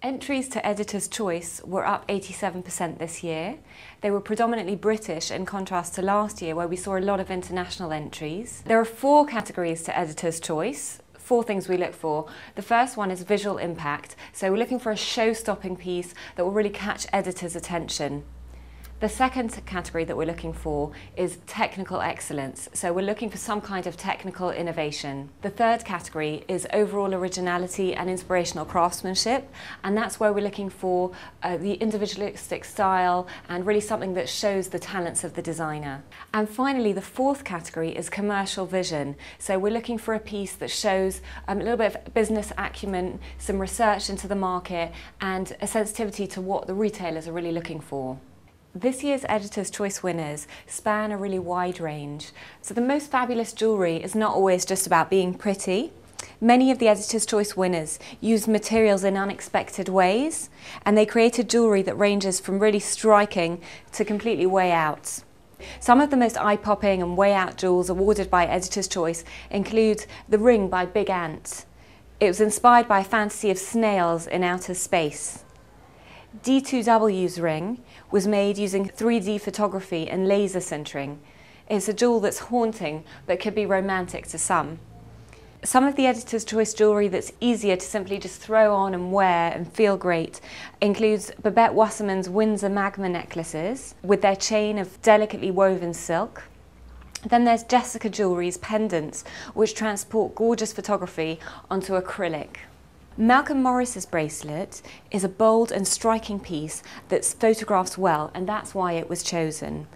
Entries to Editor's Choice were up 87% this year. They were predominantly British in contrast to last year where we saw a lot of international entries. There are 4 categories to Editor's Choice. 4 things we look for. The first one is visual impact. So we're looking for a show-stopping piece that will really catch editors' attention. The second category that we're looking for is technical excellence. So we're looking for some kind of technical innovation. The third category is overall originality and inspirational craftsmanship. And that's where we're looking for the individualistic style and really something that shows the talents of the designer. And finally, the fourth category is commercial vision. So we're looking for a piece that shows a little bit of business acumen, some research into the market, and a sensitivity to what the retailers are really looking for. This year's Editor's Choice winners span a really wide range. So the most fabulous jewellery is not always just about being pretty. Many of the Editor's Choice winners used materials in unexpected ways, and they created jewellery that ranges from really striking to completely way out. Some of the most eye-popping and way out jewels awarded by Editor's Choice include the ring by Big Ant. It was inspired by a fantasy of snails in outer space. D2W's ring was made using 3D photography and laser sintering. It's a jewel that's haunting but could be romantic to some. Some of the Editor's Choice jewellery that's easier to simply just throw on and wear and feel great includes Babette Wasserman's Windsor Magma necklaces with their chain of delicately woven silk. Then there's Jessica Jewellery's pendants, which transport gorgeous photography onto acrylic. Malcolm Morris's bracelet is a bold and striking piece that photographs well, and that's why it was chosen.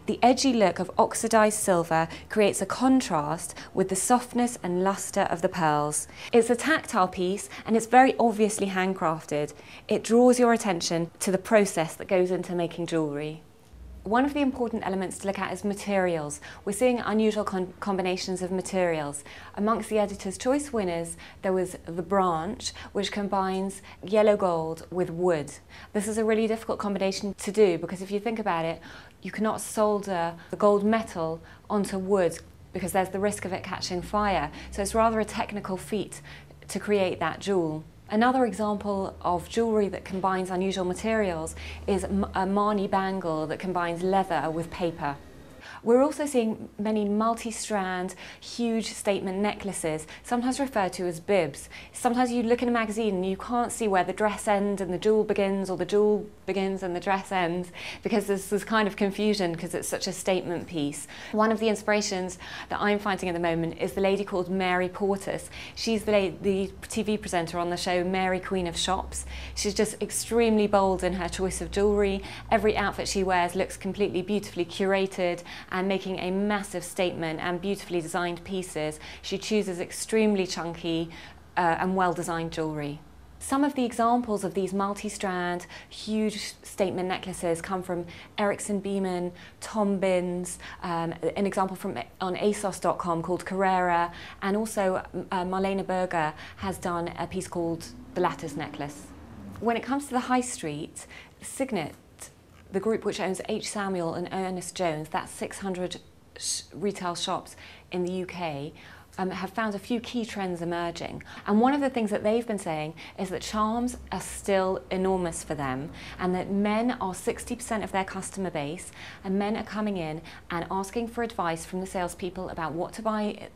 The edgy look of oxidized silver creates a contrast with the softness and luster of the pearls. It's a tactile piece and it's very obviously handcrafted. It draws your attention to the process that goes into making jewellery. One of the important elements to look at is materials. We're seeing unusual combinations of materials. Amongst the Editor's Choice winners, there was the branch, which combines yellow gold with wood. This is a really difficult combination to do because if you think about it, you cannot solder the gold metal onto wood because there's the risk of it catching fire. So it's rather a technical feat to create that jewel. Another example of jewellery that combines unusual materials is a Marni bangle that combines leather with paper. We're also seeing many multi-strand, huge statement necklaces, sometimes referred to as bibs. Sometimes you look in a magazine and you can't see where the dress ends and the jewel begins, or the jewel begins and the dress ends, because there's this kind of confusion because it's such a statement piece. One of the inspirations that I'm finding at the moment is the lady called Mary Portas. She's the TV presenter on the show Mary Queen of Shops. She's just extremely bold in her choice of jewellery. Every outfit she wears looks completely beautifully curated and making a massive statement and beautifully designed pieces. She chooses extremely chunky and well-designed jewellery. Some of the examples of these multi-strand, huge statement necklaces come from Erickson Beeman, Tom Binns, an example from on ASOS.com called Carrera, and also Marlene Berger has done a piece called The Lattice Necklace. When it comes to the high street, Signet, the group which owns H. Samuel and Ernest Jones, that's 600 retail shops in the UK, have found a few key trends emerging. And one of the things that they've been saying is that charms are still enormous for them, and that men are 60% of their customer base, and men are coming in and asking for advice from the salespeople about what to buy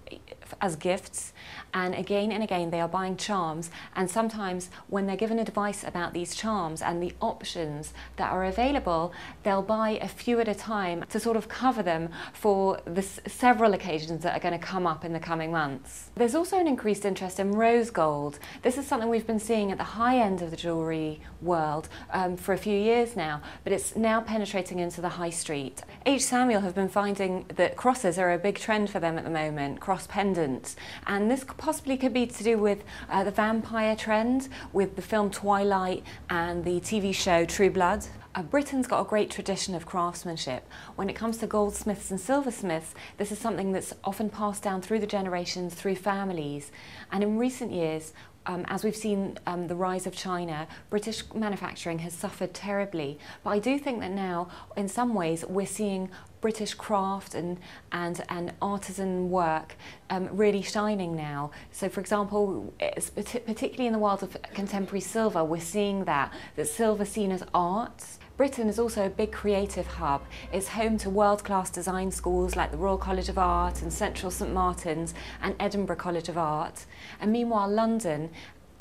as gifts, and again they are buying charms, and sometimes when they're given advice about these charms and the options that are available, they'll buy a few at a time to sort of cover them for the several occasions that are going to come up in the coming months. There's also an increased interest in rose gold. This is something we've been seeing at the high end of the jewellery world for a few years now, but it's now penetrating into the high street. H. Samuel have been finding that crosses are a big trend for them at the moment, cross pendants, and this possibly could be to do with the vampire trend with the film Twilight and the TV show True Blood. Britain's got a great tradition of craftsmanship. When it comes to goldsmiths and silversmiths, this is something that's often passed down through the generations, through families. And in recent years, as we've seen the rise of China, British manufacturing has suffered terribly. But I do think that now, in some ways, we're seeing British craft and artisan work really shining now. So, for example, particularly in the world of contemporary silver, we're seeing that silver seen as art. Britain is also a big creative hub. It's home to world-class design schools like the Royal College of Art and Central St Martin's and Edinburgh College of Art. And meanwhile, London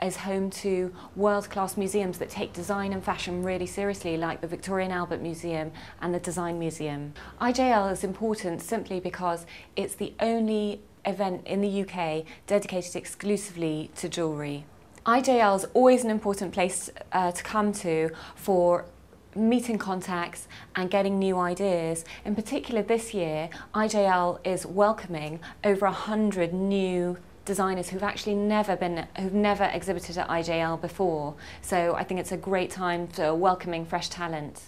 is home to world-class museums that take design and fashion really seriously, like the Victoria and Albert Museum and the Design Museum. IJL is important simply because it's the only event in the UK dedicated exclusively to jewellery. IJL is always an important place to come to for meeting contacts and getting new ideas. In particular this year, IJL is welcoming over 100 new designers who've actually never exhibited at IJL before. So I think it's a great time for welcoming fresh talent.